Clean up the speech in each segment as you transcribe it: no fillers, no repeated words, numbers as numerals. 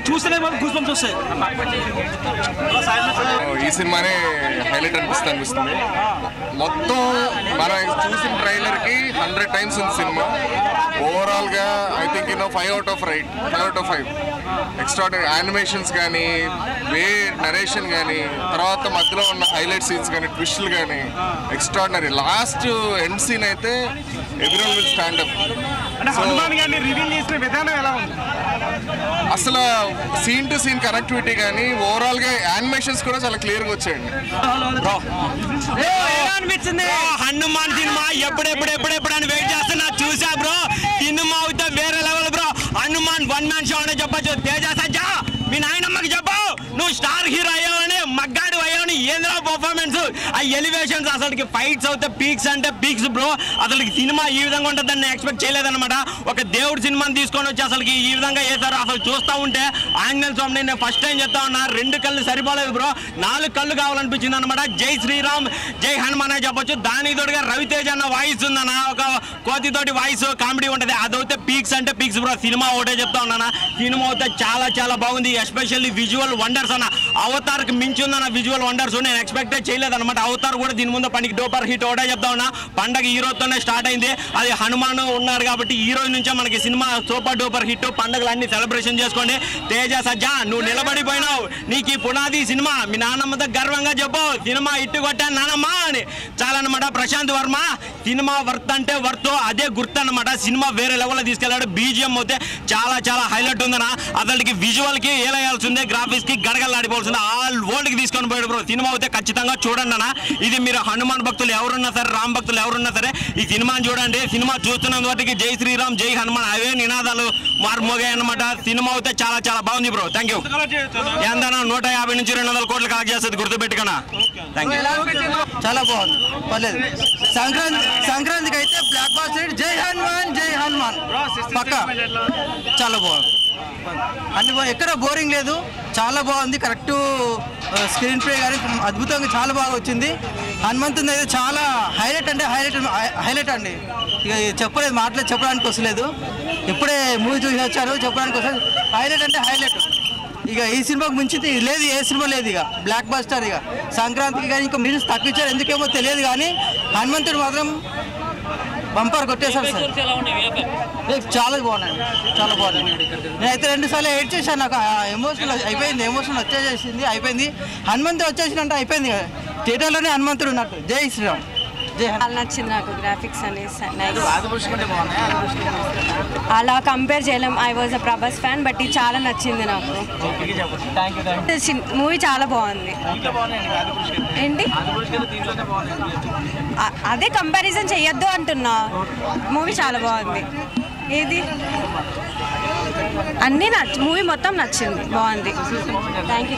చూస్తేనే చూస్తాయి. ఈ సినిమానే హైలైట్ అనిపిస్తుంది. మొత్తం మనం చూసిన ట్రైలర్ కి 100 times ఉంది సినిమా. ఓవరాల్ గా I think 5 out of 5. Extraordinary animations కానీ, వే నరేషన్ కానీ, తర్వాత మధ్యలో ఉన్న హైలైట్ సీన్స్ కానీ, ట్విస్టులు కానీ ఎక్స్ట్రాడనరీ. లాస్ట్ ఎండ్ సీన్ అయితే ఎవ్రీవన్ విల్ స్టాండ్ అప్. అసలు సీన్ టు సీన్ కనెక్టివిటీ కానీ, ఓవరాల్ గా యానిమేషన్స్ కూడా చాలా క్లియర్ గా వచ్చాయండి. అనిపించింది హనుమాన్ సినిమా ఎప్పుడెప్పుడు అని వెయిట్ చేస్తున్నా. చూసా బ్రో, సినిమా అయితే వేరే level bro. Hanuman 1 man show అనే చెప్పచ్చు. తేజ సజ్జా మీ నాయనమ్మకి చెప్పు, నువ్వు స్టార్ హీరో అయ్యావని, మగ్గాడు అయ్యావని. ఏంద్రా పర్ఫార్మెన్స్, ఆ ఎలివేషన్స్, అసలుకి ఫైట్స్ అయితే పీక్స్ అంటే పీక్స్ బ్రో. అసలుకి సినిమా ఈ విధంగా ఉంటుందని ఎక్స్పెక్ట్ చేయలేదన్నమాట. ఒక దేవుడి సినిమాని తీసుకొని వచ్చి అసలుకి ఈ విధంగా వేశారు. అసలు చూస్తూ ఉంటే ఆంజనేయ స్వామిని నేను ఫస్ట్ టైం చెప్తా ఉన్నా, 2 కళ్ళు సరిపోలేదు బ్రో, 4 కళ్ళు కావాలనిపించింది అనమాట. జై శ్రీరామ్ జై హనుమాన్ అని చెప్పొచ్చు. దానికి తోడుగా రవితేజ అన్న వాయిస్ ఉందన్న, ఒక కోతితోటి వాయిస్ కామెడీ ఉంటుంది. అదైతే పీక్స్ అంటే పీక్స్ బ్రో. సినిమా ఒకటే చెప్తా ఉన్నానా, సినిమా అయితే చాలా బాగుంది. ఎస్పెషల్లీ విజువల్ వండర్స్ అన్న, అవతార్కి మించి ఉందన్న విజువల్ వండర్స్. నేను ఎక్స్పెక్టే చేయలేదన్నమాట. అవతార్ కూడా దీని ముందు పనికి డోపర్ హిట్ ఒకటే చెప్తా ఉన్నా. పండగ ఈ రోజుతోనే స్టార్ట్ అయింది. అది హనుమాన్ ఉన్నారు కాబట్టి ఈ రోజు నుంచే మనకి సినిమా సూపర్ డూపర్ హిట్. పండుగలు అన్ని సెలబ్రేషన్ చేసుకోండి. తేజ సజ్జా నువ్వు నిలబడిపోయినావు, నీకు ఈ పునాది సినిమా. మీ నాన్నమ్మతో గర్వంగా చెప్పు, సినిమా హిట్ కొట్టాను నానమ్మ అని. చాలా అనమాట. ప్రశాంత్ వర్మ సినిమా వర్త్ అంటే వర్త్, అదే గుర్తు అనమాట. సినిమా వేరే లెవెల్లో తీసుకెళ్ళాడు. బీజిఎం అయితే చాలా హైలైట్ ఉందన్న. అతనికి విజువల్ కి ఏలయాల్సిందే, గ్రాఫిక్స్ కి గడగలాడిపోవాల్సిందే. ఆల్ వరల్డ్ కి తీసుకొని పోయాడు బ్రో. సినిమా అయితే ఖచ్చితంగా చూడండి అన్న. ఇది మీరు హనుమాన్ భక్తులు ఎవరున్నా సరే, రామ్ భక్తులు ఎవరున్నా సరే ఈ సినిమాని చూడండి. సినిమా చూస్తున్నందు వాటికి జై శ్రీరామ్ జై హనుమాన్ అవే నినాదాలు మారుమోగాయి అన్నమాట. సినిమా అయితే చాలా బాగుంది బ్రో. Thank you. ఏందన్నా 150 నుంచి 200 కోట్లు కలెక్ట్ చేస్తుంది, గుర్తుపెట్టుకున్నా. Thank you. చాలా బాగుంది, పర్లేదు. సంక్రాంతికి అయితే బ్లాక్ బాస్టర్. జై హనుమాన్ పక్క. చాలా బాగుంది, అన్ని ఎక్కడ బోరింగ్ లేదు, చాలా బాగుంది. కరెక్ట్ స్క్రీన్ ప్లే కానీ అద్భుతంగా చాలా బాగా వచ్చింది. హనుమంతుని అయితే చాలా హైలైట్ అండి. ఇక చెప్పలేదు, మాటలేదు, చెప్పడానికి వస్తలేదు. ఇప్పుడే మూవీ చూసి వచ్చారు, చెప్పడానికి వస్తుంది. హైలైట్. ఇక ఈ సినిమాకు మించింది లేదు, ఏ సినిమా లేదు. ఇక బ్లాక్ బస్టర్. ఇక సంక్రాంతికి కానీ ఇంకా మినిట్స్ తక్కువ ఇచ్చారు, ఎందుకేమో తెలియదు. కానీ హనుమంతుడు మాత్రం బంపర్ కొట్టేశారు సార్. చాలా బాగున్నాయి. నేనైతే 2 సార్లు ఎయిట్ చేశాను. నాకు ఎమోషనల్ వచ్చేసింది, అయిపోయింది. హనుమంతుడు వచ్చేసినంటే అయిపోయింది కదా. థియేటర్లోనే హనుమంతుడు ఉన్నట్టు. జై శ్రీరామ్. చాలా నచ్చింది నాకు. గ్రాఫిక్స్ అనేసి అలా కంపేర్ చేయలేం. I was a Prabhas fan, but ఇది చాలా నచ్చింది నాకు. మూవీ చాలా బాగుంది. ఏంటి అదే కంపారిజన్ చెయ్యొద్దు అంటున్నా. మూవీ చాలా బాగుంది. ఏది అన్నీ మూవీ మొత్తం నచ్చింది, బాగుంది. Thank you.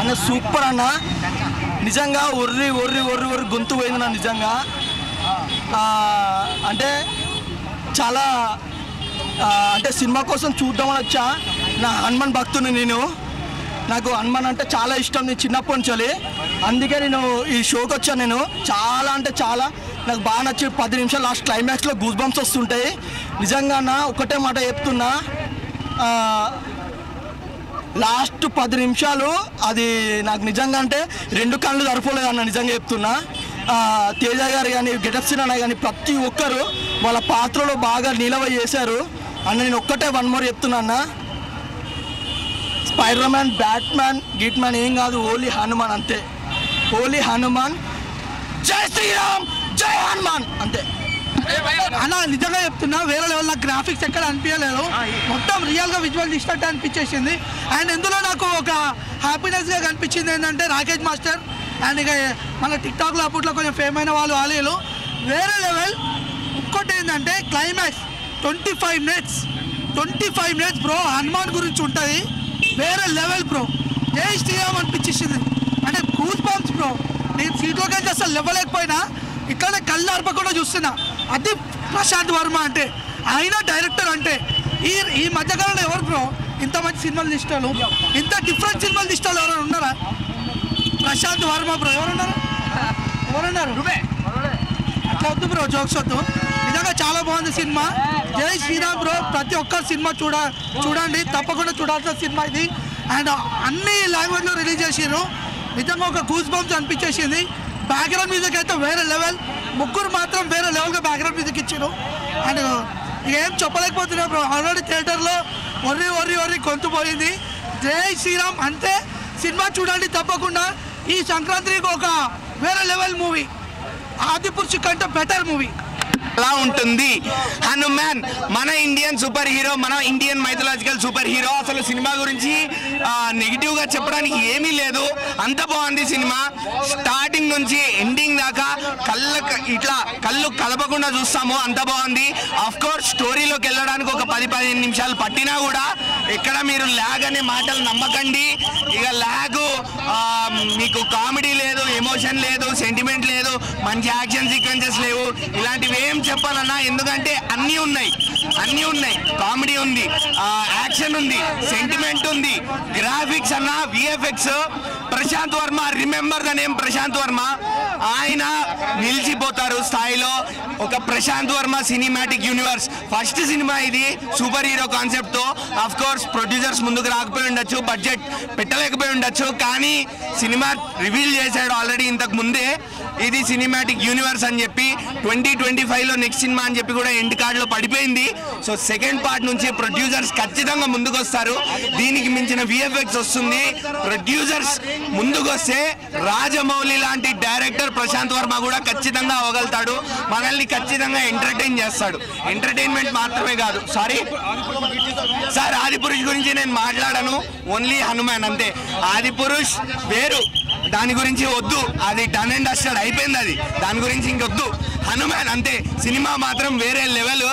అన్న సూపర్ అన్న, నిజంగా ఒర్రి గొంతు పోయింది నా నిజంగా. అంటే చాలా అంటే సినిమా కోసం చూద్దామని వచ్చా. నా హనుమాన్ భక్తుని నేను. నాకు హనుమాన్ అంటే చాలా ఇష్టం, నేను చిన్నప్పటి నుంచి. అందుకే నేను ఈ షోకి వచ్చాను. నేను చాలా అంటే చాలా నాకు బాగా నచ్చి 10 నిమిషాలు లాస్ట్ క్లైమాక్స్లో గూస్ బంప్స్ వస్తుంటాయి. నిజంగా నా ఒకటే మాట చెప్తున్నా, లాస్ట్ 10 నిమిషాలు అది నాకు నిజంగా అంటే 2 కళ్ళు సరిపోలేదు అన్న. నిజంగా చెప్తున్నా. తేజ గారు కానీ, గెటప్ సీన్ అన్న కానీ ప్రతి ఒక్కరు వాళ్ళ పాత్రలో బాగా నిలవ చేశారు అన్న. నేను ఒక్కటే 1 more చెప్తున్నా అన్న, స్పైడర్ మ్యాన్, బ్యాట్మ్యాన్, గిట్మ్యాన్ ఏం కాదు, ఓన్లీ హనుమాన్ అంతే. ఓన్లీ హనుమాన్. జై శ్రీరామ్ జై హనుమాన్ అంతే అన్న. నిజంగా చెప్తున్నా, వేరే లెవెల్. నాకు గ్రాఫిక్స్ ఎక్కడ అనిపించలేదు, మొత్తం రియల్గా విజువల్ తీసినట్టు అనిపించేసింది. అండ్ ఇందులో నాకు ఒక హ్యాపీనెస్గా కనిపించింది ఏంటంటే రాకేష్ మాస్టర్ అండ్ ఇక మన టిక్టాక్లో అప్పట్లో కొంచెం ఫేమ్ అయిన వాళ్ళు ఆలీలు వేరే లెవెల్. ఇంకోటి ఏంటంటే క్లైమాక్స్ 25 మినిట్స్ బ్రో హనుమాన్ గురించి ఉంటుంది, వేరే లెవెల్ బ్రో. జై శ్రీరామ్ అనిపించేసింది, అంటే కూల్ బాంబ్స్ బ్రో. నేను సీట్లోకి వెళ్ళి అసలు లేవలేకపోయినా, ఇట్లానే కళ్ళు అర్పకుండా చూస్తున్నా. అది ప్రశాంత్ వర్మ అంటే, ఆయన డైరెక్టర్ అంటే. ఈ మధ్యకాలంలో ఎవరు బ్రో ఇంత మంచి సినిమాలు తీస్తారు, ఇంత డిఫరెంట్ సినిమాలు తీస్తారు ఎవరైనా ఉన్నారా? ప్రశాంత్ వర్మ బ్రో. ఎవరున్నారు? అట్లా వద్దు బ్రో, జోక్స్ వద్దు. నిజంగా చాలా బాగుంది సినిమా. జై శ్రీరామ్ బ్రో. ప్రతి ఒక్కరు సినిమా చూడండి, తప్పకుండా చూడాల్సిన సినిమా ఇది. అండ్ అన్ని లాంగ్వేజ్లో రిలీజ్ చేసారు. నిజంగా ఒక గూస్ బంప్స్ అనిపించేసింది. బ్యాక్గ్రౌండ్ మ్యూజిక్ అయితే వేరే లెవెల్, ముగ్గురు మాత్రం వేరే లెవెల్గా బ్యాక్గ్రౌండ్ మ్యూజిక్ ఇచ్చారు. అండ్ ఏం చెప్పలేకపోతున్నా బ్రో, ఆల్రెడీ థియేటర్లో ఒర్రి గొంతు పోయింది. జై శ్రీరామ్ అంతే. సినిమా చూడండి తప్పకుండా. ఈ సంక్రాంతికి ఒక వేరే లెవెల్ మూవీ, ఆదిపురుషు కంటే బెటర్ మూవీ. ఎలా ఉంటుంది హనుమాన్, మన ఇండియన్ సూపర్ హీరో, మన ఇండియన్ మైథలాజికల్ సూపర్ హీరో. అసలు సినిమా గురించి నెగిటివ్గా చెప్పడానికి ఏమీ లేదు, అంత బాగుంది సినిమా. స్టార్టింగ్ నుంచి ఎండింగ్ దాకా కళ్ళు కలపకుండా చూస్తాము, అంత బాగుంది. ఆఫ్ కోర్స్ స్టోరీలోకి వెళ్ళడానికి ఒక 10-15 నిమిషాలు పట్టినా కూడా ఎక్కడ మీరు ల్యాగ్ అనే మాటలు నమ్మకండి. ఇక ల్యాగ్ మీకు కామెడీ లేదు, ఎమోషన్ లేదు, సెంటిమెంట్ లేదు, మంచి యాక్షన్ సీక్వెన్సెస్ లేవు. ఇలాంటివి ఏం చెప్పాలన్నా, ఎందుకంటే అన్నీ ఉన్నాయి. కామెడీ ఉంది, యాక్షన్ ఉంది, సెంటిమెంట్ ఉంది, గ్రాఫిక్స్ అన్న, VFX. Prasanth Varma, remember the name Prasanth Varma. ఆయన నిలిచిపోతారు స్థాయిలో. ఒక Prasanth Varma cinematic universe first cinema ఇది సూపర్ హీరో కాన్సెప్ట్తో. ఆఫ్ కోర్స్ ప్రొడ్యూసర్స్ ముందుకు రాకపోయి ఉండొచ్చు, బడ్జెట్ పెట్టలేకపోయి ఉండొచ్చు, కానీ సినిమా రివీల్ చేశాడు ఆల్రెడీ ఇంతకు ముందే ఇది సినిమాటిక్ యూనివర్స్ అని చెప్పి. 2025లో నెక్స్ట్ సినిమా అని చెప్పి కూడా ఎండ్ కార్డులో పడిపోయింది. సో సెకండ్ పార్ట్ నుంచి ప్రొడ్యూసర్స్ ఖచ్చితంగా ముందుకు వస్తారు. దీనికి మించిన విఎఫ్ఎక్స్ వస్తుంది. ప్రొడ్యూసర్స్ ముందుకు వస్తే రాజమౌళి లాంటి డైరెక్టర్ ప్రశాంత్ వర్మ కూడా ఖచ్చితంగా అవ్వగలుగుతాడు. మనల్ని ఖచ్చితంగా ఎంటర్టైన్ చేస్తాడు. ఎంటర్టైన్మెంట్ మాత్రమే కాదు. సార్ ఆదిపురుష్ గురించి నేను మాట్లాడను, ఓన్లీ హనుమాన్ అంతే. ఆదిపురుష్ వేరు, దాని గురించి వద్దు, అది డన్ అండ్ డస్టెడ్ అయిపోయింది, అది దాని గురించి ఇంకొద్దు. హనుమాన్ అంతే. సినిమా మాత్రం వేరే లెవెల్.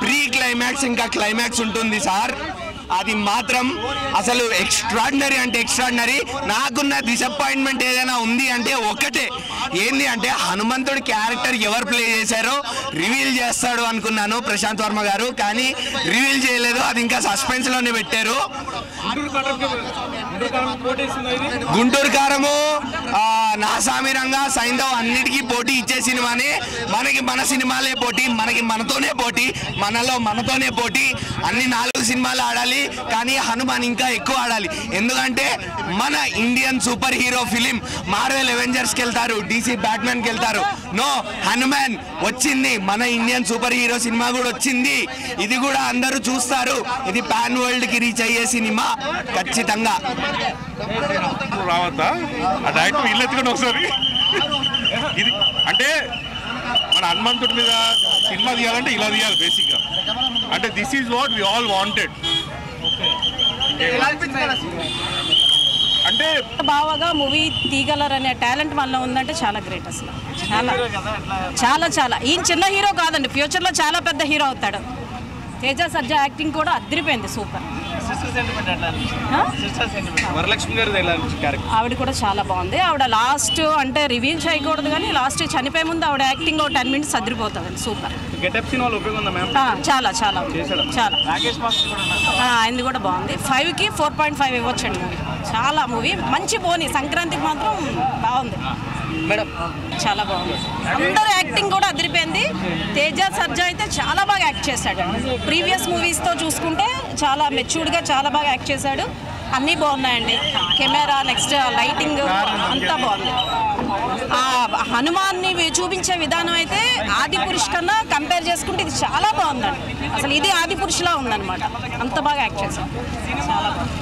ప్రీ క్లైమాక్స్ ఇంకా క్లైమాక్స్ ఉంటుంది సార్, అది మాత్రం అసలు ఎక్స్ట్రాడినరీ అంటే ఎక్స్ట్రాడినరీ. నాకున్న డిసప్పాయింట్మెంట్ ఏదైనా ఉంది అంటే ఒకటే, ఏంది అంటే హనుమంతుడి క్యారెక్టర్ ఎవరు ప్లే చేశారో రివీల్ చేస్తాడు అనుకున్నాను ప్రశాంత్ వర్మ గారు, కానీ రివీల్ చేయలేదు. అది ఇంకా సస్పెన్స్లోనే పెట్టారు. గుంటూరు కారము, నాసామిరంగా, సైంధవ్ అన్నిటికీ పోటీ ఇచ్చే సినిమానే. మనకి మన సినిమాలే పోటీ, మనకి మనతోనే పోటీ, మనతోనే పోటీ. అన్ని 4 సినిమాలు ఆడాలి, కానీ హనుమాన్ ఇంకా ఎక్కువ ఆడాలి. ఎందుకంటే మన Indian super hero film Marvel అవెంజర్స్కి వెళ్తారు, DC బ్యాట్మెన్కి వెళ్తారు. నో, హనుమాన్ వచ్చింది, మన ఇండియన్ సూపర్ హీరో సినిమా కూడా వచ్చింది. ఇది కూడా అందరూ చూస్తారు. ఇది పాన్ వరల్డ్కి రీచ్ అయ్యే సినిమా ఖచ్చితంగా. రావద్దా ఆ డైరెక్టర్ ఇల్లు ఎత్తుకొని ఒకసారి. ఇది అంటే మన హనుమంతుడి మీద సినిమా తీయాలంటే ఇలా తీయాలి బేసిక్గా. అంటే this is what we all wanted. అంటే బాగా మూవీ తీయగలరనే టాలెంట్ మనలో ఉందంటే చాలా గ్రేట్. అసలు చాలా ఈయన చిన్న హీరో కాదండి, ఫ్యూచర్లో చాలా పెద్ద హీరో అవుతాడు. తేజ సజ్జా యాక్టింగ్ కూడా అదిరిపోయింది, సూపర్. ఆవిడ కూడా చాలా బాగుంది. ఆవిడ లాస్ట్ అంటే రివీల్ చేయకూడదు, కానీ లాస్ట్ చనిపోయే ముందు ఆవిడ యాక్టింగ్ 10 minutes అదిరిపోతుంది, సూపర్. చాలా ఆయనది కూడా బాగుంది. 5కి 4.5 ఇవ్వచ్చండి మూవీ. చాలా మూవీ మంచి పోనీ, సంక్రాంతికి మాత్రం బాగుంది మేడం, చాలా బాగుంది. అందరూ యాక్టింగ్ కూడా అదిరిపోయింది. తేజ సర్జా అయితే చాలా బాగా యాక్ట్ చేశాడు. ప్రీవియస్ మూవీస్తో చూసుకుంటే చాలా మెచ్యూర్డ్గా చాలా బాగా యాక్ట్ చేశాడు. అన్నీ బాగున్నాయండి. కెమెరా, నెక్స్ట్ లైటింగ్ అంతా బాగుంది. హనుమాన్ని చూపించే విధానం అయితే ఆదిపురుష్ కన్నా కంపేర్ చేసుకుంటే ఇది చాలా బాగుందండి. అసలు ఇది ఆదిపురుషులా ఉందన్నమాట, అంత బాగా యాక్ట్ చేశాడు. చాలా బాగుంది.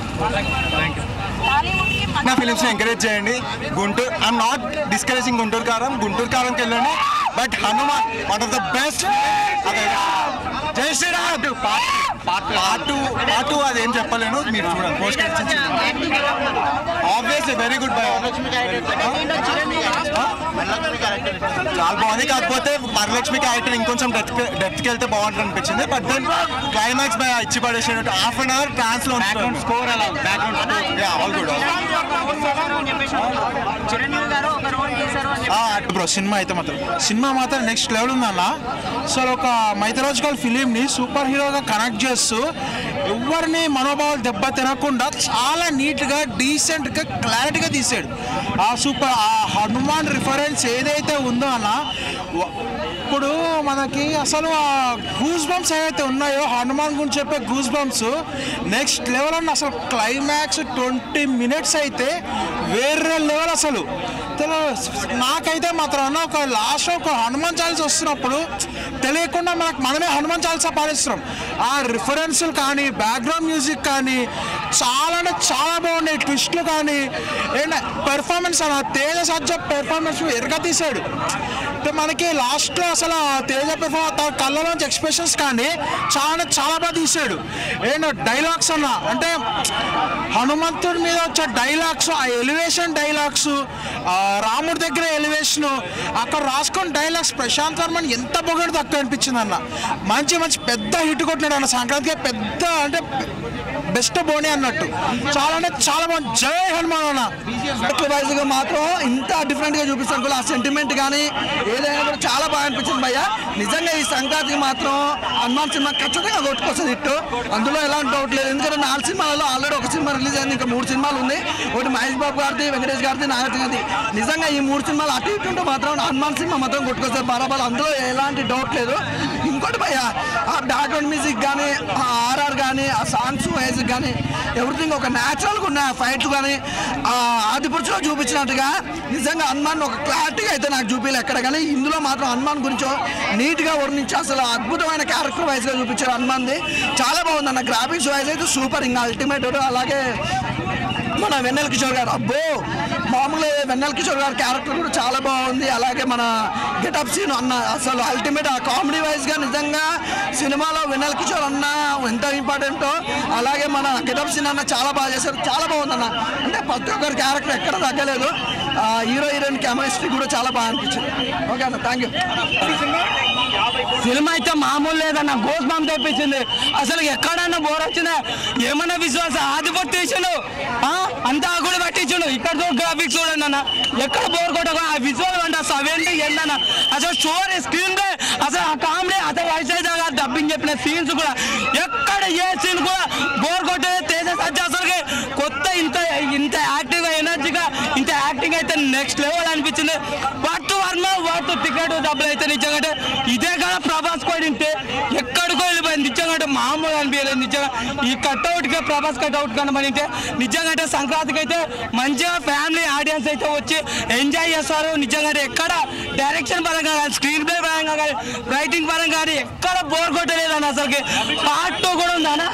నా ఫిలిమ్స్ని ఎంకరేజ్ చేయండి. Guntur, I'm not discouraging Guntur కారంకి వెళ్ళండి. But Hanuman one of the best. Jai Shriram. Part 2 అదేం చెప్పలేను, మీరు చూడండి. Post obviously very good bye. చాలా బాగుంది, కాకపోతే వరలక్ష్మి క్యారెక్టర్ ఇంకొంచెం డెప్త్కి వెళ్తే బాగుంటుంది అనిపించింది. బట్ దెన్ క్లైమాక్స్ బై ఇచ్చి పడేసినట్టు హాఫ్ అన్ అవర్ ట్రాన్స్ లో స్కోర్ అలా ఆల్ గుడ్. బ్రో సినిమా అయితే మాత్రం నెక్స్ట్ లెవెల్ ఉందన్న. అసలు ఒక మైథలాజికల్ ఫిలింని సూపర్ హీరోగా కనెక్ట్ చేస్తూ ఎవరిని మనోభావాలు దెబ్బ తినకుండా చాలా నీట్గా డీసెంట్గా క్లారిటీగా తీసాడు. ఆ హనుమాన్ రిఫరెన్స్ ఏదైతే ఉందో అన్న, ఇప్పుడు మనకి అసలు ఆ గూస్ బంప్స్ ఏవైతే ఉన్నాయో హనుమాన్ గురించి చెప్పే గూస్ బంప్స్ నెక్స్ట్ లెవెల్ అన్న. అసలు క్లైమాక్స్ 20 minutes అయితే వేరే లెవెల్. అసలు నాకైతే మాత్రం అన్న ఒక లాస్ట్ ఒక హనుమాన్ చాలీసా వస్తున్నప్పుడు తెలియకుండా మనమే హనుమాన్ చాలీసా పాటిస్తున్నాం. ఆ రిఫరెన్స్లు కానీ బ్యాక్గ్రౌండ్ మ్యూజిక్ కానీ చాలా అంటే చాలా బాగున్నాయి. ట్విస్ట్లు కానీ పెర్ఫార్మెన్స్ అన్న తేజ సజ్జ పెర్ఫార్మెన్స్ ఎరగా తీశాడు. మనకి లాస్ట్లో అసలు తేజ పెర్ఫార్మెన్స్ కళ్ళలోంచి ఎక్స్ప్రెషన్స్ కానీ చాలా బాగా తీశాడు. డైలాగ్స్ అన్న అంటే హనుమంతుడి మీద వచ్చే డైలాగ్స్, ఆ ఎలివేషన్ డైలాగ్స్, రాముడి దగ్గర ఎలివేషన్, అక్కడ రాసుకున్న డైలాగ్స్ ప్రశాంత్ వర్మని ఎంత పొగడు తక్కువ అనిపించింది అన్న. మంచి పెద్ద హిట్ కొట్టినాడు అన్న సంక్రాంతికి. పెద్ద అంటే బెస్ట్ బోని అన్నట్టు చాలా అంటే చాలా బాగుంది. జై హనుమాన్ అన్న. వైజ్గా మాత్రం ఇంత డిఫరెంట్గా చూపిస్తాను కూడా ఆ సెంటిమెంట్ కానీ ఏదైనా కూడా చాలా బాగా అనిపించింది భయ్య. నిజంగా ఈ సంక్రాంతికి మాత్రం హనుమాన్ సినిమా ఖచ్చితంగా కొట్టుకొస్తుంది హిట్, అందులో ఎలాంటి డౌట్ లేదు. ఎందుకంటే 4 సినిమాలలో ఆల్రెడీ ఒక సినిమా రిలీజ్ అయింది, ఇంకా 3 సినిమాలు ఉంది. ఒకటి మహేష్ బాబు గారిది, వెంకటేష్ గారిది, నాగార్జున గారిది. నిజంగా ఈ 3 సినిమాలు అటు ఇటు ఉంటే మాత్రం హనుమాన్ సినిమా మాత్రం కొట్టుకొస్తారు బరాబర్, అందులో ఎలాంటి డౌట్ లేదు. ఇంకోటి భయ్య ఆ బ్యాక్గ్రౌండ్ మ్యూజిక్ కానీ, ఆ ఆర్ఆర్ కానీ, ఆ సాంగ్స్ వైజ్ కానీ ఎవ్రీథింగ్ ఒక న్యాచురల్గా ఉన్న ఫైట్లు కానీ ఆదిపురుషులో చూపించినట్టుగా నిజంగా హనుమాన్ ఒక క్లారిటీగా అయితే నాకు చూపించలేదు ఎక్కడ. కానీ ఇందులో మాత్రం హనుమాన్ గురించో నీట్గా వర్ణించి అసలు అద్భుతమైన క్యారెక్టర్ వైజ్గా చూపించారు హనుమాన్ది. చాలా బాగుందన్న. గ్రాఫిక్స్ వైజ్ అయితే సూపర్, ఇంకా అల్టిమేట్. అలాగే మన వెన్నెల కిషోర్ గారు, అబ్బో మామూలుగా వెన్నెల కిషోర్ గారి క్యారెక్టర్ కూడా చాలా బాగుంది. అలాగే మన గెటప్ సీన్ అన్న అసలు అల్టిమేట్. ఆ కామెడీ వైజ్గా నిజంగా సినిమాలో వెన్నెల కిషోర్ అన్న ఎంత ఇంపార్టెంటో అలాగే మన గెటప్ సీన్ అన్న చాలా బాగా చేశారు. చాలా బాగుందన్న. అంటే ప్రతి ఒక్కరి క్యారెక్టర్ ఎక్కడ తగ్గలేదు. హీరో హీరోయిన్ కెమిస్ట్రీ కూడా చాలా బాగా అనిపించింది. ఓకే అన్న, థ్యాంక్ యూ. సినిమా అయితే మామూలు లేదన్న, గోస్ బంప్ తెప్పించింది. అసలు ఎక్కడన్నా బోర్ వచ్చిందా? ఏమన్నా విశ్వాసం ఆదిపట్టేసాడు అంతా కూడా పట్టించాడు. ఇక్కడ గ్రాఫిక్స్ చూడండి అన్న, ఎక్కడ బోర్ కొట్టగా ఆ విజువల్ అంటే అసలు అవేంటి ఏంటన్న. అసలు స్టోరీ స్క్రీన్ ప్లే అసలు ఆ కామెడీ అసలు వైశాఖ గారు డబ్బింగ్ చెప్పిన సీన్స్ కూడా ఎక్కడ ఏ సీన్ కూడా బోర్ కొట్టే. తేజ సజ్జ అసలుకి కొత్త ఇంత యాక్టివ్గా ఎనర్జీగా ఇంత యాక్టింగ్ అయితే నెక్స్ట్ లెవెల్ అనిపించింది. వాటు వర్మ వాటు టికెట్ డబ్బులు అయితే నిజంగా ఇదే కదా ప్రభాస్ పోయింటే ఎక్కడికో వెళ్ళిపోయింది. నిజంగా మామూలు అనిపించలేదు. నిజంగా ఈ కట్అవుట్గా ప్రభాస్ కట్అవుట్ కనబడితే నిజంగా సంక్రాంతికి అయితే మంచిగా ఫ్యామిలీ ఆడియన్స్ అయితే వచ్చి ఎంజాయ్ చేస్తారు. నిజంగా ఎక్కడ డైరెక్షన్ పరంగా కానీ, స్క్రీన్ ప్లే పరంగా కానీ, రైటింగ్ పరంగా కానీ ఎక్కడ బోర్ కొట్టలేదన్న. అసలుకి పార్ట్ 2 కూడా ఉందన్న.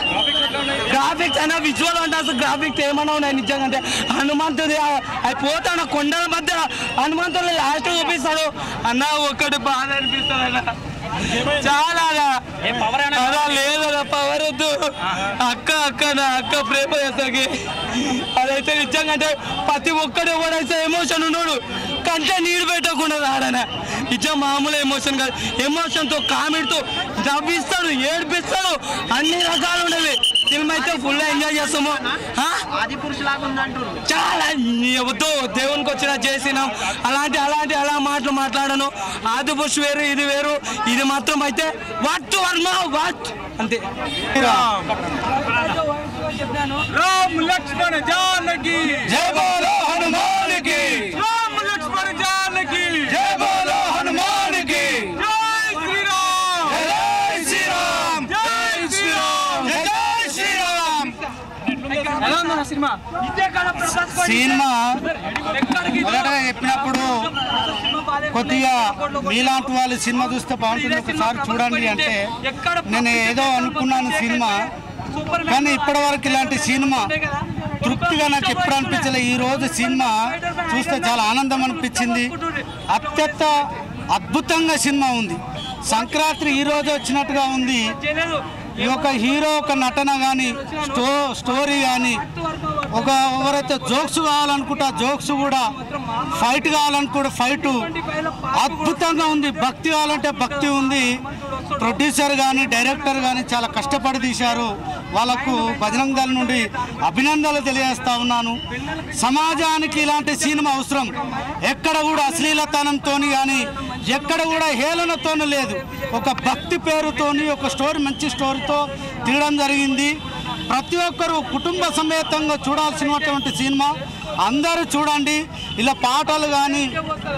గ్రాఫిక్స్ అయినా విజువల్ అంటే అసలు గ్రాఫిక్స్ ఏమన్నా ఉన్నాయి నిజంగా. అంటే హనుమంతుడి అది పోతాడు కొండల మధ్య హనుమంతుడు లాస్ట్ చూపిస్తాడు అన్న. ఒక్కటి బాధ అనిపిస్తుంది అన్న, చాలా అలా లేదన్న. పవర్ వద్దు అక్క నా అక్క ప్రేమ చేసరికి అదైతే నిజంగా. అంటే ప్రతి ఒక్కడు ఎవడైతే ఎమోషన్ ఉన్నాడు కంటే నీళ్ళు పెట్టకుండా రాడన. నిజం మామూలు ఎమోషన్ కాదు. ఎమోషన్తో కామెడీతో నవ్విస్తాడు, ఏడిపిస్తాడు, అన్ని రకాలు ఉండేవి. సినిమా అయితే ఫుల్ ఎంజాయ్ చేస్తాము. చాలా వద్దు దేవునికి వచ్చిన చేసినాం అలా మాట్లాడను. ఆదిపురుష్ వేరు, ఇది వేరు. ఇది మాత్రం అయితే వాట్ వర్మ వాట్ అంతే. రామ్ లక్ష్మణ జానకి జై బోలో హనుమాన్ కి. రామ్ లక్ష్మణ జానకి జై బోలో హనుమాన్ కి. జై శ్రీరామ్ జై శ్రీరామ్ జై శ్రీరామ్ జై శ్రీరామ్. సినిమా మొదట చెప్పినప్పుడు కొద్దిగా మీలాంటి వాళ్ళు సినిమా చూస్తే బాగుంటుంది, ఒకసారి చూడండి అంటే నేను ఏదో అనుకున్నాను సినిమా. కానీ ఇప్పటి వరకు ఇలాంటి సినిమా తృప్తిగా నాకు ఎప్పుడు అనిపించలే. ఈరోజు సినిమా చూస్తే చాలా ఆనందం అనిపించింది. అత్యంత అద్భుతంగా సినిమా ఉంది. సంక్రాంతి ఈ రోజు వచ్చినట్టుగా ఉంది. ఈ యొక్క హీరో ఒక నటన కానీ స్టోరీ కానీ ఎవరైతే జోక్స్ కావాలనుకుంటా జోక్స్ కూడా, ఫైట్ కావాలనుకుంటే ఫైటు అద్భుతంగా ఉంది. భక్తి కావాలంటే భక్తి ఉంది. ప్రొడ్యూసర్ కానీ డైరెక్టర్ కానీ చాలా కష్టపడి తీశారు. వాళ్ళకు బజరంగ్ దళ్ నుండి అభినందనలు తెలియజేస్తా ఉన్నాను. సమాజానికి ఇలాంటి సినిమా అవసరం. ఎక్కడ కూడా అశ్లీలతనంతో కానీ ఎక్కడ కూడా హేళనతో లేదు. ఒక భక్తి పేరుతోని ఒక స్టోరీ, మంచి స్టోరీతో తీయడం జరిగింది. ప్రతి ఒక్కరూ కుటుంబ సమేతంగా చూడాల్సినటువంటి సినిమా. అందరూ చూడండి. ఇలా పాటలు కానీ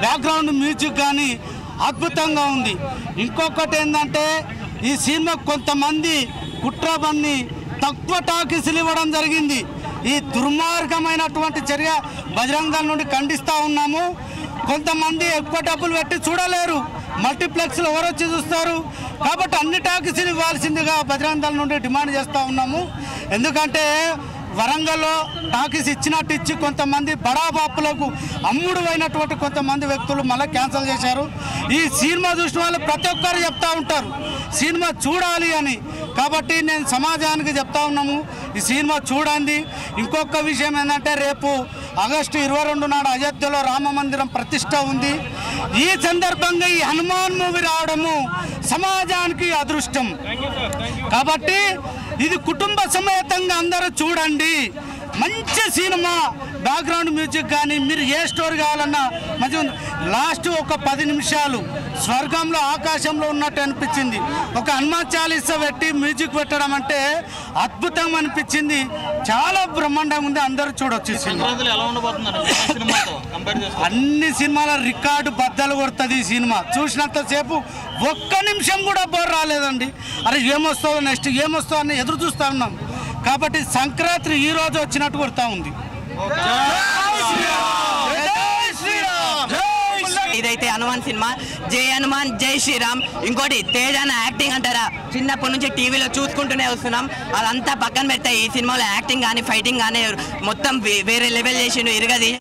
బ్యాక్గ్రౌండ్ మ్యూజిక్ కానీ అద్భుతంగా ఉంది. ఇంకొకటి ఏంటంటే ఈ సినిమా కొంతమంది కుట్రబన్ని తక్కువ టాకీసులు ఇవ్వడం జరిగింది. ఈ దుర్మార్గమైనటువంటి చర్య బజరంగ్ దళ్ నుండి ఖండిస్తూ ఉన్నాము. కొంతమంది ఎక్కువ డబ్బులు పెట్టి చూడలేరు, మల్టీప్లెక్స్లో ఎవరు వచ్చి చూస్తారు. కాబట్టి అన్ని టాకీసులు ఇవ్వాల్సిందిగా బజరంగ్ దళ్ నుండి డిమాండ్ చేస్తూ ఉన్నాము. ఎందుకంటే వరంగల్లో టాకీస్ ఇచ్చినట్టు ఇచ్చి కొంతమంది బడాబాపులకు అమ్ముడు అయినటువంటి కొంతమంది వ్యక్తులు మళ్ళీ క్యాన్సిల్ చేశారు. ఈ సినిమా చూసిన వాళ్ళు ప్రతి ఒక్కరు చెప్తా ఉంటారు సినిమా చూడాలి అని. కాబట్టి నేను సమాజానికి చెప్తా ఉన్నాము, ఈ సినిమా చూడండి. ఇంకొక విషయం ఏంటంటే రేపు ఆగస్టు 22 నాడు అయోధ్యలో రామ మందిరం ప్రతిష్ట ఉంది. ఈ సందర్భంగా ఈ హనుమాన్ మూవీ రావడము సమాజానికి అదృష్టం. కాబట్టి ఇది కుటుంబ సమేతంగా అందరూ చూడండి. మంచి సినిమా, బ్యాక్గ్రౌండ్ మ్యూజిక్ కానీ మీరు ఏ స్టోరీ కావాలన్నా మంచిగా ఉంది. లాస్ట్ ఒక 10 నిమిషాలు స్వర్గంలో ఆకాశంలో ఉన్నట్టు అనిపించింది. ఒక హనుమాన్ చాలీసా పెట్టి మ్యూజిక్ పెట్టడం అంటే అద్భుతం అనిపించింది. చాలా బ్రహ్మాండంగా ఉంది. అందరూ చూడొచ్చు. అన్ని సినిమాల రికార్డు బద్దలు కొడుతుంది. ఈ సినిమా చూసినంతసేపు ఒక్క నిమిషం కూడా బోర్ రాలేదండి. అరే ఏమొస్తుందో నెక్స్ట్ ఏమొస్తుందో అని ఎదురు చూస్తూ ఉన్నాం. కాబట్టి సంక్రాంతి ఈ రోజు వచ్చినట్టు కొడతా ఉంది. ఇదైతే హనుమాన్ సినిమా. జై హనుమాన్ జై శ్రీరామ్. ఇంకోటి తేజ యాక్టింగ్ అంటారా, చిన్నప్పటి నుంచి టీవీలో చూసుకుంటూనే వస్తున్నాం. అదంతా పక్కన పెడతాయి. ఈ సినిమాలో యాక్టింగ్ కానీ ఫైటింగ్ కానీ మొత్తం వేరే లెవెల్ చేసిండు. ఇరగది.